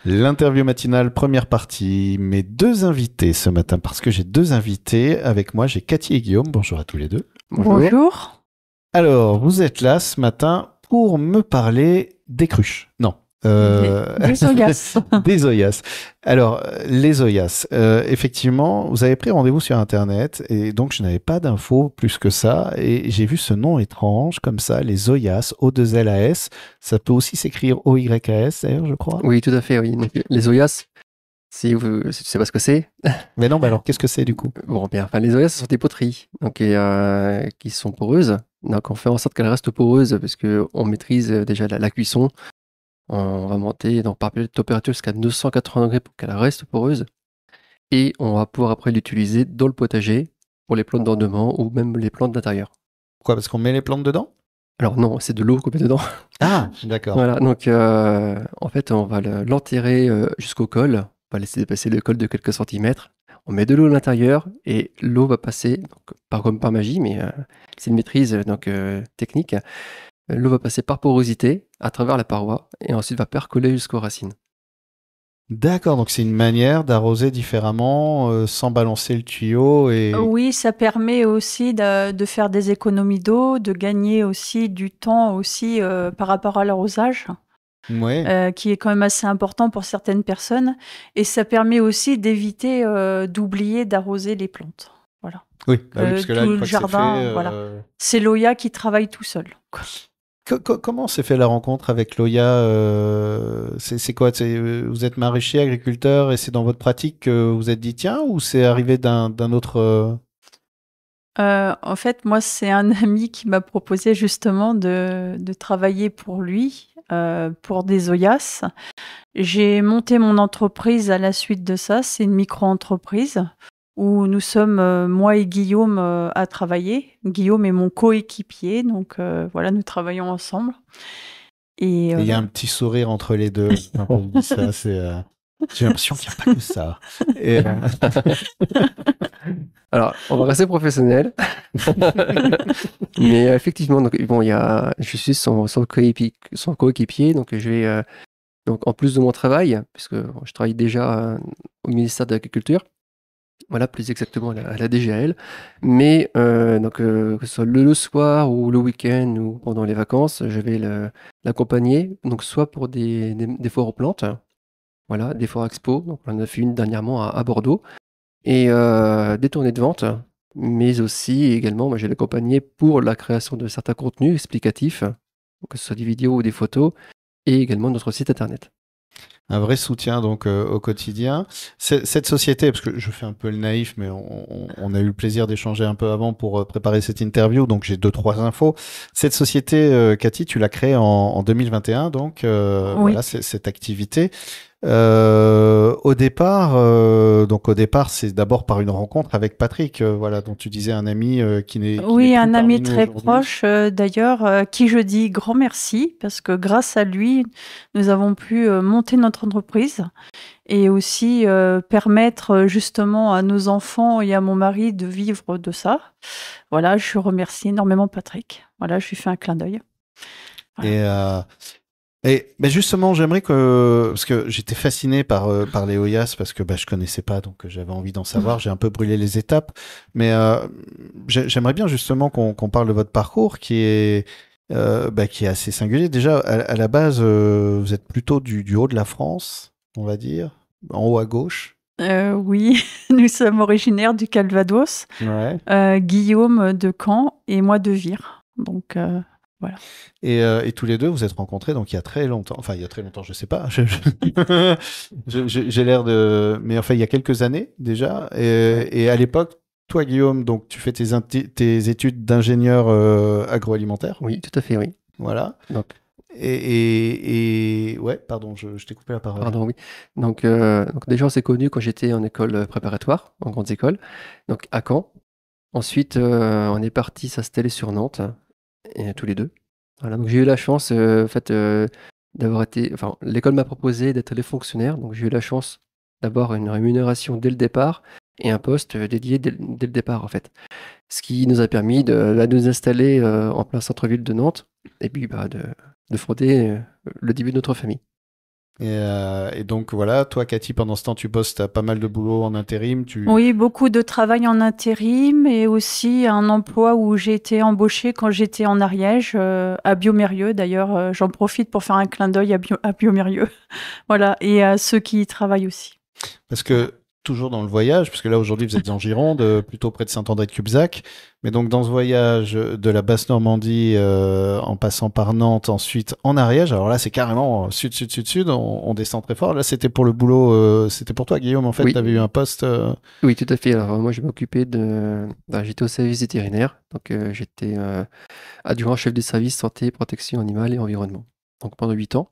L'interview matinale, première partie. Mes deux invités ce matin, parce que j'ai deux invités avec moi. J'ai Cathy et Guillaume. Bonjour à tous les deux. Bonjour. Bonjour. Alors, vous êtes là ce matin pour me parler des cruches. Non. Des Oyas. Des Oyas. Alors, les Oyas, effectivement, vous avez pris rendez-vous sur Internet et donc je n'avais pas d'infos plus que ça et j'ai vu ce nom étrange comme ça, les Oyas, O2LAS. Ça peut aussi s'écrire OYAS d'ailleurs, je crois. Oui, tout à fait, oui. Donc, les Oyas, si tu sais pas ce que c'est, Mais non, bah alors qu'est-ce que c'est du coup? bon, bien, enfin, les Oyas, ce sont des poteries, donc, qui sont poreuses. Donc, on fait en sorte qu'elles restent poreuses parce qu'on maîtrise déjà la cuisson. On va monter donc, par température jusqu'à 980 degrés pour qu'elle reste poreuse. Et on va pouvoir après l'utiliser dans le potager pour les plantes d'ornement ou même les plantes d'intérieur. Pourquoi? Parce qu'on met les plantes dedans? Alors non, c'est de l'eau qu'on met dedans. Ah, d'accord. Voilà, donc en fait, on va l'enterrer jusqu'au col. On va laisser dépasser le col de quelques centimètres. On met de l'eau à l'intérieur et l'eau va passer, donc, pas comme par magie, mais c'est une maîtrise technique. L'eau va passer par porosité à travers la paroi et ensuite va percoler jusqu'aux racines. D'accord, donc c'est une manière d'arroser différemment sans balancer le tuyau et... Oui, ça permet aussi de faire des économies d'eau, de gagner aussi du temps aussi par rapport à l'arrosage, Ouais. qui est quand même assez important pour certaines personnes. Et ça permet aussi d'éviter d'oublier d'arroser les plantes. Voilà. Oui, bah oui, Que parce que là, tout une le fois que c'est fait... jardin, voilà. C'est l'Oya qui travaille tout seul, quoi. Comment s'est fait la rencontre avec Loya c'est quoi? Vous êtes maraîcher, agriculteur, et c'est dans votre pratique que vous vous êtes dit tiens, ou c'est arrivé d'un autre... En fait, moi, c'est un ami qui m'a proposé justement de travailler pour lui, pour des Oyas. J'ai monté mon entreprise à la suite de ça. C'est une micro-entreprise où nous sommes, moi et Guillaume, à travailler. Guillaume est mon coéquipier, donc voilà, nous travaillons ensemble. Et Et il y a un petit sourire entre les deux. Quand on dit ça, j'ai l'impression qu'il n'y a pas que ça. Et, Alors, on va rester professionnel. Mais effectivement, donc, bon, je suis son coéquipier, donc je vais, donc, en plus de mon travail, puisque je travaille déjà au ministère de l'Agriculture, voilà, plus exactement à la DGAL, mais donc, que ce soit le soir ou le week-end ou pendant les vacances, je vais l'accompagner, donc soit pour des foires aux plantes, voilà, des foires expo, donc on en a fait une dernièrement à Bordeaux, et des tournées de vente, mais aussi également, moi, je vais l'accompagner pour la création de certains contenus explicatifs, que ce soit des vidéos ou des photos, et également notre site internet. un vrai soutien donc au quotidien. Cette société, parce que je fais un peu le naïf, mais on a eu le plaisir d'échanger un peu avant pour préparer cette interview, donc j'ai deux trois infos. Cette société, Cathy, tu l'as créée en 2021, donc oui. voilà cette activité. Donc au départ, c'est d'abord par une rencontre avec Patrick, voilà, dont tu disais un ami qui n'est Oui, plus un parmi ami nous très aujourd'hui. proche, d'ailleurs, qui je dis grand merci parce que grâce à lui, nous avons pu monter notre entreprise et aussi permettre justement à nos enfants et à mon mari de vivre de ça. Voilà, je remercie énormément Patrick. Voilà, je lui fais un clin d'œil. Voilà. Et ben justement, j'aimerais que, parce que j'étais fasciné par les Oyas, parce que je connaissais pas, donc j'avais envie d'en savoir. J'ai un peu brûlé les étapes, mais j'aimerais bien justement qu'on parle de votre parcours qui est assez singulier. Déjà, à la base, vous êtes plutôt du haut de la France, on va dire, en haut à gauche. Oui, nous sommes originaires du Calvados, Ouais. Guillaume de Caen et moi de Vire. Donc voilà. Et tous les deux, vous êtes rencontrés donc il y a très longtemps. Enfin, il y a très longtemps, je sais pas. J'ai l'air de. Mais enfin, il y a quelques années déjà. Ouais. Et à l'époque, toi, Guillaume, donc tu fais tes études d'ingénieur agroalimentaire. Oui, tout à fait, oui. Voilà. Donc, Ouais, pardon, je t'ai coupé la parole. pardon, oui. Donc déjà, on s'est connus quand j'étais en école préparatoire, en grande école, donc à Caen. Ensuite, on est parti s'installer sur Nantes, et, tous les deux. Voilà, donc j'ai eu la chance, en fait, d'avoir été. Enfin, l'école m'a proposé d'être les fonctionnaires, donc j'ai eu la chance d'avoir une rémunération dès le départ et un poste dédié dès le départ, en fait. Ce qui nous a permis de nous installer en plein centre-ville de Nantes et puis de fonder le début de notre famille. Et donc voilà, toi Cathy, pendant ce temps tu bosses, t'as pas mal de boulot en intérim. Oui, beaucoup de travail en intérim et aussi un emploi où j'ai été embauchée quand j'étais en Ariège, à Biomérieux. D'ailleurs, j'en profite pour faire un clin d'œil à Biomérieux. Voilà, et à ceux qui y travaillent aussi. Parce que toujours dans le voyage, parce que là aujourd'hui vous êtes en Gironde, plutôt près de Saint-André-de-Cubzac, mais donc dans ce voyage de la Basse-Normandie en passant par Nantes, ensuite en Ariège, alors là c'est carrément sud, sud, sud, sud, on descend très fort. Là c'était pour le boulot, c'était pour toi Guillaume, en fait, Oui. tu avais eu un poste. Oui, tout à fait. Alors, moi, je m'occupais j'étais au service vétérinaire, donc j'étais adjoint chef des services santé, protection animale et environnement. Donc pendant 8 ans.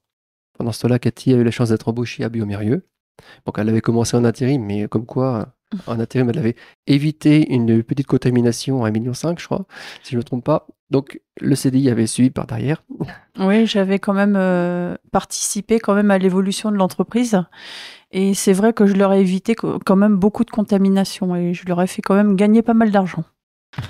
Pendant ce temps-là, Cathy a eu la chance d'être embauchée à Biomérieux. Donc elle avait commencé en intérim, mais comme quoi, en intérim, elle avait évité une petite contamination à 1,5 million, je crois, si je ne me trompe pas. Donc le CDI avait suivi par derrière. Oui, j'avais quand même participé quand même à l'évolution de l'entreprise. Et c'est vrai que je leur ai évité quand même beaucoup de contamination et je leur ai fait quand même gagner pas mal d'argent.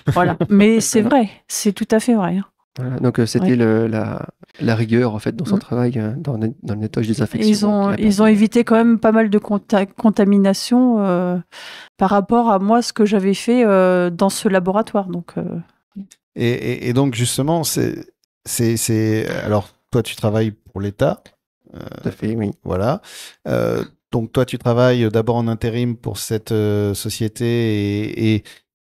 Voilà. Mais c'est vrai, c'est tout à fait vrai. Hein. Voilà, donc c'était la rigueur en fait dans son travail, dans le nettoyage des infections. Ils ont évité quand même pas mal de contamination par rapport à moi, ce que j'avais fait dans ce laboratoire. Donc, Et donc justement, alors toi tu travailles pour l'État. Tout à fait, oui. Voilà. Donc toi tu travailles d'abord en intérim pour cette société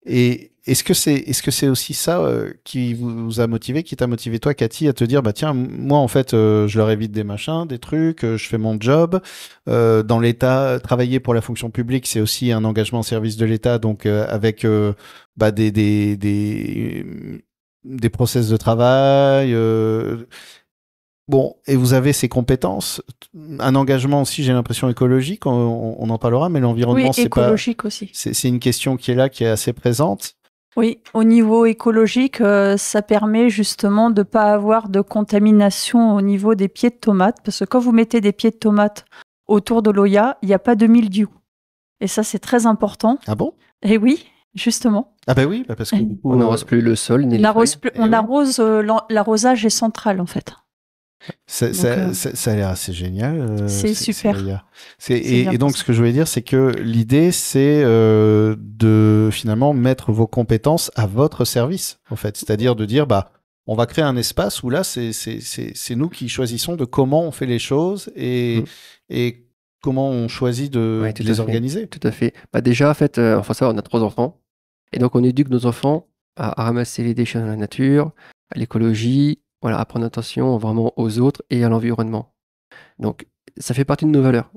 et est-ce que c'est aussi ça qui vous a motivé, qui t'a motivé toi, Cathy, à te dire bah tiens moi en fait je leur évite des machins, des trucs, je fais mon job dans l'État, travailler pour la fonction publique c'est aussi un engagement au service de l'État donc avec bah des process de travail. Bon, et vous avez ces compétences, un engagement aussi, j'ai l'impression écologique, on en parlera, mais l'environnement, oui, c'est pas. écologique aussi. C'est une question qui est là, qui est assez présente. Oui, au niveau écologique, ça permet justement de ne pas avoir de contamination au niveau des pieds de tomates, parce que quand vous mettez des pieds de tomates autour de l'Oya, il n'y a pas de mildiou. Et ça, c'est très important. Ah bon? Et oui, justement. Ah ben oui, parce que on n'arrose plus le sol ni les feuilles. On arrose, l'arrosage est central en fait. Ça a l'air assez génial. C'est super. Et donc, ce que je voulais dire, c'est que l'idée, c'est de finalement mettre vos compétences à votre service, en fait. C'est-à-dire de dire, bah, on va créer un espace où là, c'est nous qui choisissons de comment on fait les choses et comment on choisit de les organiser. Tout à fait. Bah déjà, en fait, faut savoir, on a 3 enfants. Et donc, on éduque nos enfants à ramasser les déchets dans la nature, à l'écologie, voilà, à prendre attention vraiment aux autres et à l'environnement. Donc, ça fait partie de nos valeurs.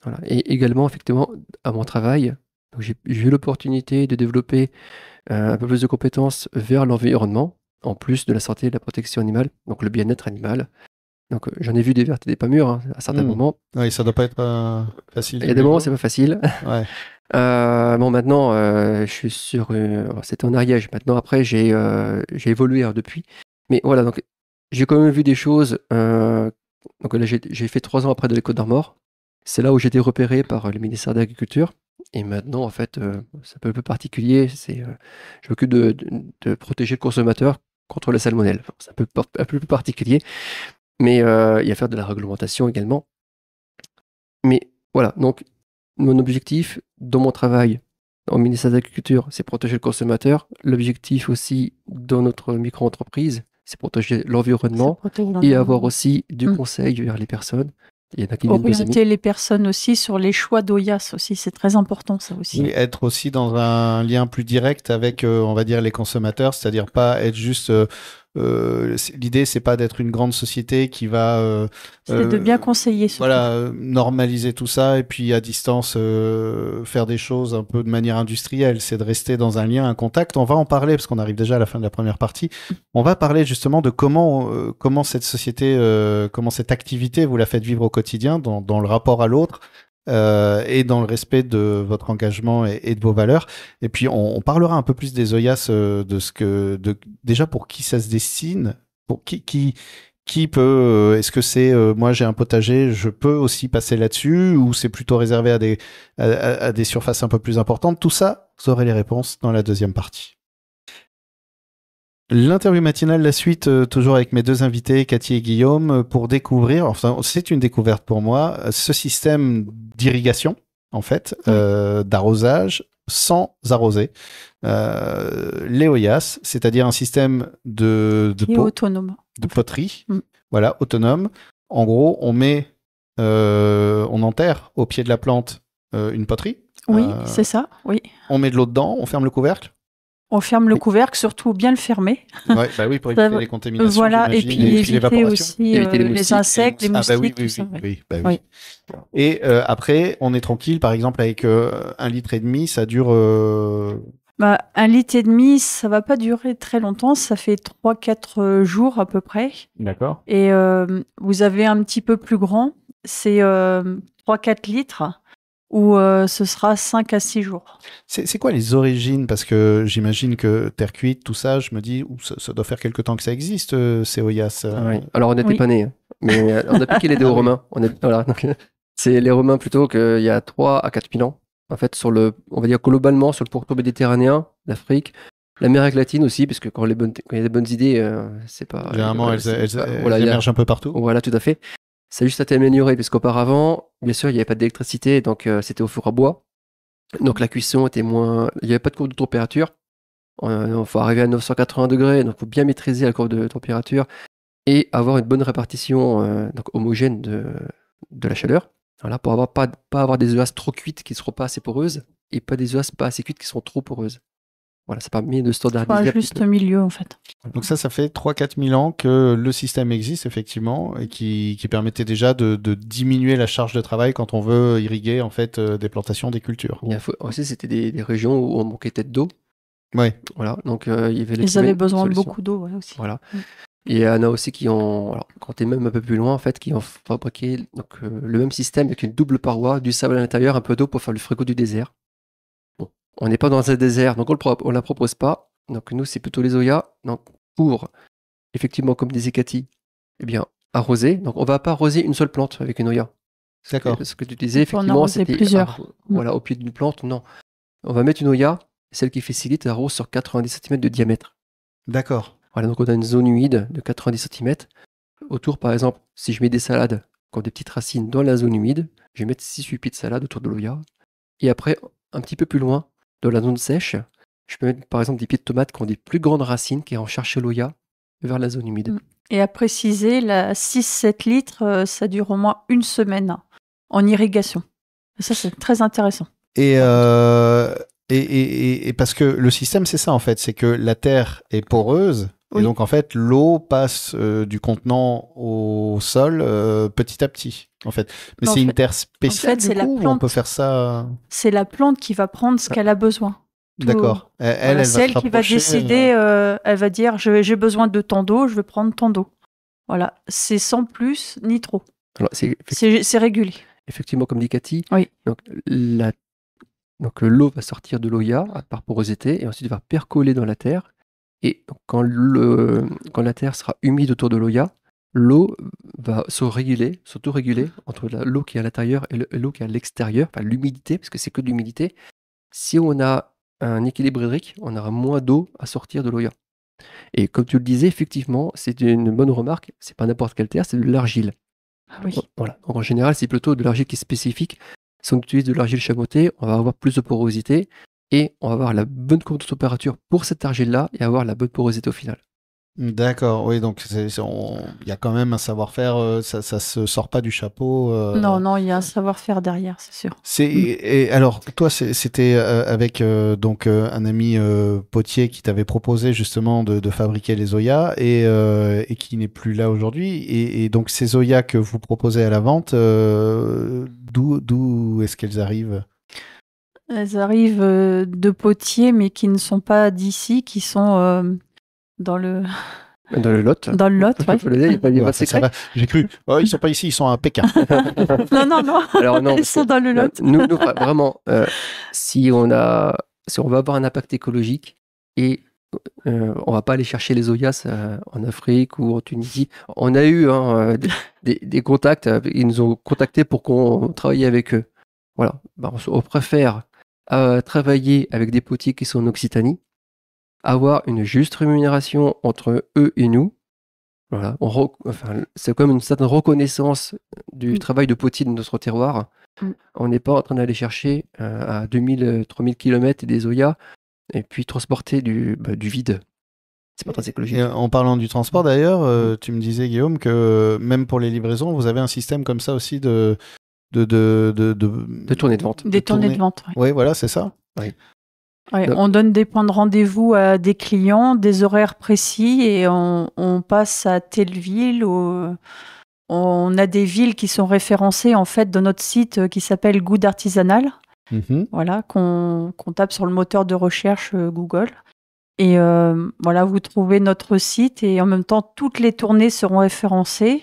Voilà. Et également, effectivement, à mon travail, j'ai eu l'opportunité de développer un peu plus de compétences vers l'environnement, en plus de la santé et de la protection animale, donc le bien-être animal. Donc, j'en ai vu des vertes et des pas mûres à certains moments. Oui, ça doit pas être facile. Il y a des moments où c'est pas facile. Ouais. Bon, maintenant, je suis sur. C'était en Ariège. Maintenant, après, j'ai évolué depuis. Mais voilà, donc j'ai quand même vu des choses. Donc là, j'ai fait 3 ans après de l'École d'Armor. C'est là où j'ai été repéré par le ministère de l'Agriculture. Et maintenant, en fait, c'est un peu particulier. Je m'occupe de protéger le consommateur contre la salmonelle. C'est un peu plus particulier. Mais il y a à faire de la réglementation également. Mais voilà, donc mon objectif dans mon travail au ministère de l'Agriculture, c'est protéger le consommateur. L'objectif aussi dans notre micro-entreprise, c'est protéger l'environnement et avoir aussi du conseil vers les personnes. Il y en a qui orienter les personnes aussi sur les choix d'OIAS aussi, c'est très important ça aussi. Oui, être aussi dans un lien plus direct avec, on va dire, les consommateurs, c'est-à-dire pas être juste... l'idée, c'est pas d'être une grande société qui va... c'est de bien conseiller. Voilà, normaliser tout ça et puis à distance faire des choses un peu de manière industrielle. C'est de rester dans un lien, un contact. On va en parler parce qu'on arrive déjà à la fin de la première partie. On va parler justement de comment cette société, comment cette activité vous la faites vivre au quotidien dans le rapport à l'autre. Et dans le respect de votre engagement et de vos valeurs. Et puis on parlera un peu plus des OIAS, déjà pour qui ça se destine, pour qui peut, est-ce que c'est moi j'ai un potager, je peux aussi passer là-dessus, ou c'est plutôt réservé à des surfaces un peu plus importantes. Tout ça, vous aurez les réponses dans la deuxième partie. L'interview matinale, la suite, toujours avec mes deux invités, Cathy et Guillaume, pour découvrir, enfin c'est une découverte pour moi, ce système d'irrigation, en fait, d'arrosage sans arroser. L'EOIAS, c'est-à-dire un système de Et autonome. de poterie, voilà, autonome. En gros, on enterre au pied de la plante une poterie. Oui, c'est ça, oui. On met de l'eau dedans, on ferme le couvercle. On ferme le couvercle, surtout bien le fermer. Ouais, bah oui, pour éviter les contaminations. Voilà, et puis éviter aussi les insectes, les moustiques, oui, tout ça. oui. Et après, on est tranquille, par exemple, avec 1,5 litre, ça dure... 1,5 litre, ça va pas durer très longtemps, ça fait 3-4 jours à peu près. D'accord. Et vous avez un petit peu plus grand, c'est 3-4 litres, où ce sera 5 à 6 jours. C'est quoi les origines? Parce que j'imagine que terre cuite, tout ça, je me dis, ça doit faire quelque temps que ça existe, ces Oyas. Oui. Alors on n'était pas nés, mais on a piqué les deux aux Romains. Voilà, donc, c'est les Romains plutôt qu'il y a 3 à 4 000 ans. En fait, on va dire globalement sur le pourtour méditerranéen, l'Afrique, l'Amérique latine aussi, parce que quand il y a des bonnes idées, c'est pas. Généralement, elles émergent un peu partout. Voilà, tout à fait. Ça a juste été amélioré, parce qu'auparavant, bien sûr, il n'y avait pas d'électricité, donc c'était au four à bois. Donc la cuisson était moins. Il n'y avait pas de courbe de température. Il faut arriver à 980 degrés, donc il faut bien maîtriser la courbe de température et avoir une bonne répartition donc homogène de la chaleur. Voilà, pour pas avoir des œufs trop cuites qui ne seront pas assez poreuses et pas des œufs pas assez cuites qui seront trop poreuses. Voilà, ça permet de standardiser. Juste au milieu, en fait. Donc ça fait 3-4 000 ans que le système existe, effectivement, et qui permettait déjà de diminuer la charge de travail quand on veut irriguer, en fait, des plantations, des cultures. Aussi, c'était des régions où on manquait peut-être d'eau. Ouais. Voilà, donc il y avait Ils avaient besoin de beaucoup d'eau, aussi. Voilà. Et il y en a aussi qui ont, alors, quand tu es même un peu plus loin, en fait, qui ont fabriqué donc, le même système avec une double paroi, du sable à l'intérieur, un peu d'eau pour faire le frigo du désert. Bon, on n'est pas dans un désert, donc on la propose pas. Donc nous, c'est plutôt les Oyas. Donc pour, effectivement, comme disait Cathy, eh bien, arroser. Donc on va pas arroser une seule plante avec une Oya. D'accord. Ce que tu disais, effectivement, c'était plusieurs. Voilà, au pied d'une plante, non. On va mettre une Oya, celle qui fait 6 litres, arrose sur 90 cm de diamètre. D'accord. Voilà, donc on a une zone humide de 90 cm. Autour, par exemple, si je mets des salades, comme des petites racines dans la zone humide, je vais mettre 6-8 pieds de salade autour de l'Oya. Et après, un petit peu plus loin, dans la zone sèche, je peux mettre par exemple des pieds de tomates qui ont des plus grandes racines qui vont chercher l'Oya vers la zone humide. Et à préciser, la 6-7 litres, ça dure au moins une semaine en irrigation. Ça, c'est très intéressant. Et parce que le système, c'est ça en fait, c'est que la terre est poreuse. Oui. Et donc en fait, l'eau passe du contenant au sol petit à petit. En fait, mais c'est une terre spéciale. En fait, du coup, on peut faire ça. C'est la plante qui va prendre ce qu'elle a besoin. D'accord. Elle c'est elle qui va décider. Elle va dire j'ai besoin de tant d'eau, je vais prendre tant d'eau. Voilà, c'est sans plus ni trop. C'est régulé. Effectivement, comme dit Cathy. Oui. Donc l'eau va sortir de l'Oya par porosité et ensuite va percoler dans la terre. Et donc, quand la terre sera humide autour de l'Oya, l'eau va s'auto-réguler entre l'eau qui est à l'intérieur et l'eau qui est à l'extérieur, enfin l'humidité, parce que c'est que de l'humidité. Si on a un équilibre hydrique, on aura moins d'eau à sortir de l'Oya. Et comme tu le disais, effectivement, c'est une bonne remarque, c'est pas n'importe quelle terre, c'est de l'argile. Ah oui. Voilà. Donc, en général, c'est plutôt de l'argile qui est spécifique. Si on utilise de l'argile chamotée, on va avoir plus de porosité et on va avoir la bonne courbe de température pour cette argile-là et avoir la bonne porosité au final. D'accord, oui, donc il y a quand même un savoir-faire, ça se sort pas du chapeau. Non, il y a un savoir-faire derrière, c'est sûr. Et alors, toi, c'était avec donc un ami potier qui t'avait proposé justement de fabriquer les Oyas et qui n'est plus là aujourd'hui. Et donc ces Oyas que vous proposez à la vente, d'où est-ce qu'elles arrivent ? Elles arrivent de Potiers, mais qui ne sont pas d'ici, qui sont dans le Lot. Dans le Lot, ouais. Ça va. J'ai cru. Oh, ils sont pas ici, ils sont à Pékin. non. Alors, non. Ils sont dans le Lot. Nous vraiment, si on va avoir un impact écologique et on va pas aller chercher les Oyas en Afrique ou en Tunisie. On a eu des contacts. Ils nous ont contactés pour qu'on travaille avec eux. Voilà. On préfère travailler avec des potiers qui sont en Occitanie avoir une juste rémunération entre eux et nous. Voilà, c'est comme une certaine reconnaissance du travail de potier de notre terroir. On n'est pas en train d'aller chercher à 2000, 3000 km des Zoyas et puis transporter du vide. C'est pas très écologique. Et en parlant du transport d'ailleurs, tu me disais Guillaume que même pour les livraisons, vous avez un système comme ça aussi de tournées de vente. Des tournées de vente, oui, voilà, c'est ça. Oui. Ouais, on donne des points de rendez-vous à des clients, des horaires précis et on passe à telle ville. On a des villes qui sont référencées en fait dans notre site qui s'appelle Good Artisanal. Voilà, qu'on tape sur le moteur de recherche Google. Et voilà, vous trouvez notre site et en même temps, toutes les tournées seront référencées,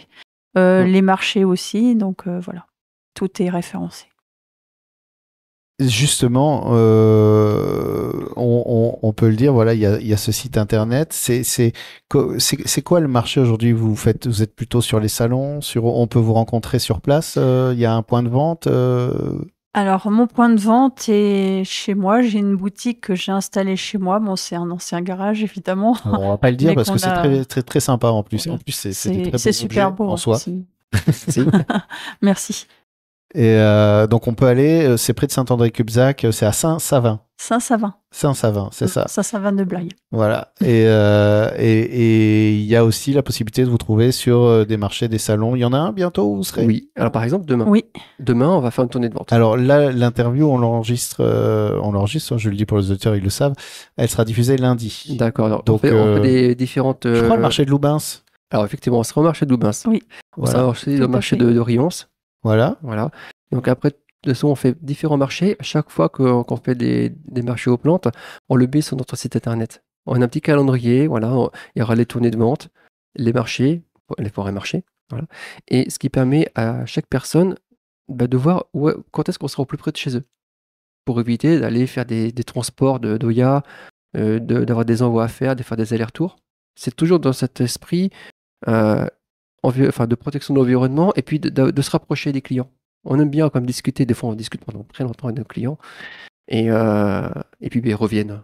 les marchés aussi. Donc voilà, tout est référencé. Justement, on peut le dire, voilà, il y a ce site internet. C'est quoi le marché aujourd'hui? Vous êtes plutôt sur les salons, on peut vous rencontrer sur place. Il y a un point de vente. Alors, mon point de vente est chez moi. J'ai une boutique que j'ai installée chez moi. Bon, c'est un ancien garage, évidemment. Alors, on va pas le dire parce que c'est très, très, très sympa en plus. Oui. En plus, c'est des très beaux c'est super objets beau en soi. Merci. Et donc, on peut aller, c'est près de Saint-André-Cubzac, c'est à Saint-Savin. Saint-Savin. Saint-Savin, c'est ça. Saint-Savin de Blaye. Voilà. Et il y a aussi la possibilité de vous trouver sur des marchés, des salons. Il y en a un bientôt où vous serez? Oui. Alors, par exemple, demain. Oui. Demain, on va faire une tournée de vente. Alors là, l'interview, on l'enregistre, je le dis pour les auditeurs, ils le savent. Elle sera diffusée lundi. D'accord. Alors, Donc, on fait des différentes. Je crois le marché de Loubens. Alors, effectivement, on sera au marché de Loubens. Oui. On sera aussi au marché de Rions. Voilà. Donc après, de toute façon, on fait différents marchés. Chaque fois qu'on fait des marchés aux plantes, on le met sur notre site internet. On a un petit calendrier, voilà. Il y aura les tournées de vente, les marchés, les forêts marchés, voilà. Et ce qui permet à chaque personne de voir quand est-ce qu'on sera au plus près de chez eux, pour éviter d'aller faire des transports d'Oya, d'avoir des envois à faire, de faire des allers-retours. C'est toujours dans cet esprit de protection de l'environnement et puis de se rapprocher des clients. On aime bien quand même discuter, des fois on discute pendant très longtemps avec nos clients et puis ils reviennent.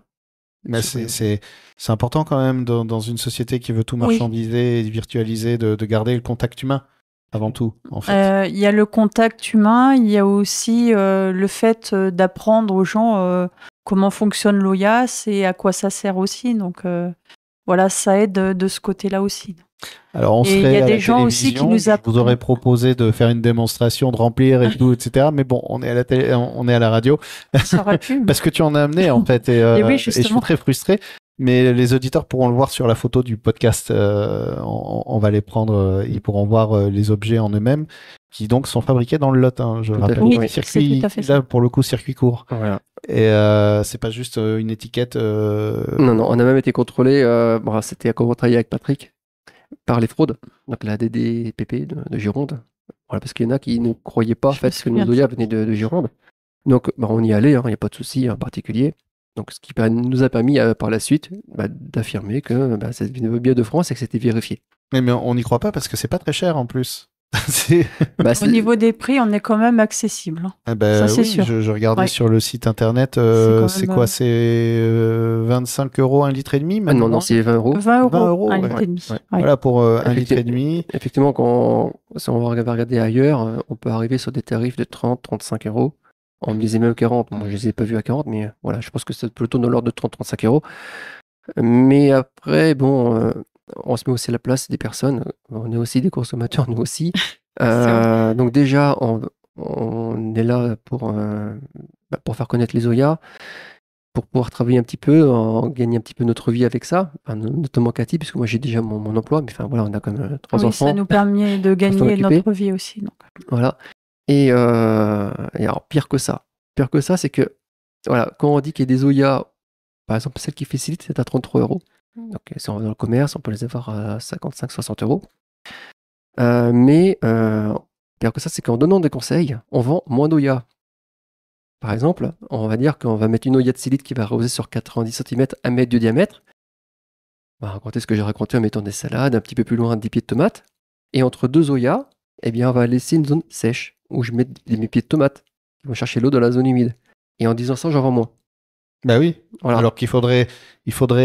Mais c'est important quand même dans une société qui veut tout marchandiser et virtualiser de garder le contact humain avant tout, en fait. Il y a le contact humain, il y a aussi le fait d'apprendre aux gens comment fonctionne l'OIAS et à quoi ça sert aussi. Donc voilà, ça aide de ce côté-là aussi. Alors on serait il y a à des la gens aussi qui nous je vous aurais proposé de faire une démonstration, de remplir et tout, etc. Mais bon, on est à la radio. Ça aurait pu. Parce que tu en as amené en fait, et je suis très frustré. Mais les auditeurs pourront le voir sur la photo du podcast. On va les prendre, ils pourront voir les objets en eux-mêmes, qui donc sont fabriqués dans le Lot. Hein, je le rappelle. Oui, circuit, là pour le coup, circuit court. Voilà. Et c'est pas juste une étiquette. Non, on a même été contrôlé. C'était quand on travaillait avec Patrick par les fraudes. Donc la DDPP de Gironde. Voilà, parce qu'il y en a qui ne croyaient pas en fait que nos Zoya venaient de Gironde. Donc on y allait, il n'y a pas de souci en particulier. Donc, ce qui nous a permis par la suite d'affirmer que ça venait bien de France et que c'était vérifié. Mais on n'y croit pas parce que c'est pas très cher en plus. Au niveau des prix, on est quand même accessible. Ça, c'est sûr. Je regardais sur le site internet, c'est quoi? C'est 25 € un litre et demi maintenant? Non, c'est 20 €. 20 € un litre et demi. Voilà, pour un litre et demi. Effectivement, si on va regarder ailleurs, on peut arriver sur des tarifs de 30-35 €. On me disait même 40, moi je les ai pas vus à 40, mais voilà, je pense que c'est plutôt dans l'ordre de 30-35 €. Mais après, on se met aussi à la place des personnes, on est aussi des consommateurs, nous aussi. Donc déjà, on est là pour faire connaître les Zoya, pour pouvoir travailler un petit peu, gagner un petit peu notre vie avec ça, notamment Cathy, parce que moi j'ai déjà mon emploi, mais voilà, on a quand même 3 enfants. Ça nous permet de gagner notre vie aussi. Donc. Voilà. Et alors, pire que ça, c'est que, voilà, quand on dit qu'il y a des Zoya, par exemple, celle qui facilite, c'est à 33 €. Donc, si on va dans le commerce, on peut les avoir à 55-60 €. Mais pire que ça, c'est qu'en donnant des conseils, on vend moins d'Oya. Par exemple, on va dire qu'on va mettre une Oya de Silite qui va arroser sur 90 cm, 1 mètre de diamètre. On va raconter ce que j'ai raconté en mettant des salades, un petit peu plus loin, des pieds de tomates. Et entre deux Oya, eh bien, on va laisser une zone sèche où je mets mes pieds de tomates qui vont chercher l'eau dans la zone humide. Et en disant ça, j'en vends moins. Bah oui. Voilà. Alors qu'il faudrait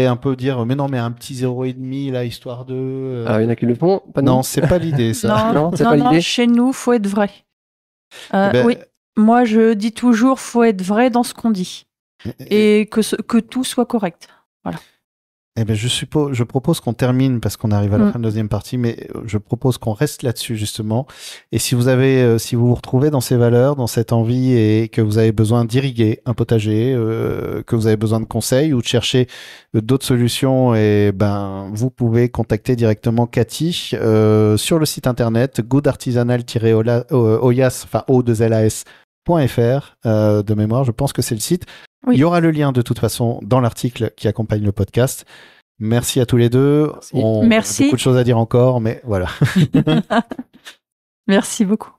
un peu dire, mais non, mais un petit 0,5 là, histoire de. Il y en a qui le font, pas nous. Non, c'est pas l'idée, ça. Non, Non, c'est pas l'idée. chez nous, faut être vrai. Ben, Oui, moi je dis toujours, faut être vrai dans ce qu'on dit et que tout soit correct. Voilà. Eh ben, je propose qu'on termine parce qu'on arrive à la fin de la deuxième partie, mais je propose qu'on reste là-dessus justement. Et si vous vous retrouvez dans ces valeurs, dans cette envie et que vous avez besoin d'irriguer un potager, que vous avez besoin de conseils ou de chercher d'autres solutions, et ben, vous pouvez contacter directement Cathy sur le site internet goodartisanal-oyas, enfin o2las.fr de mémoire. Je pense que c'est le site. Oui. Il y aura le lien de toute façon dans l'article qui accompagne le podcast. Merci à tous les deux. Merci. On a beaucoup de choses à dire encore, mais voilà. Merci beaucoup.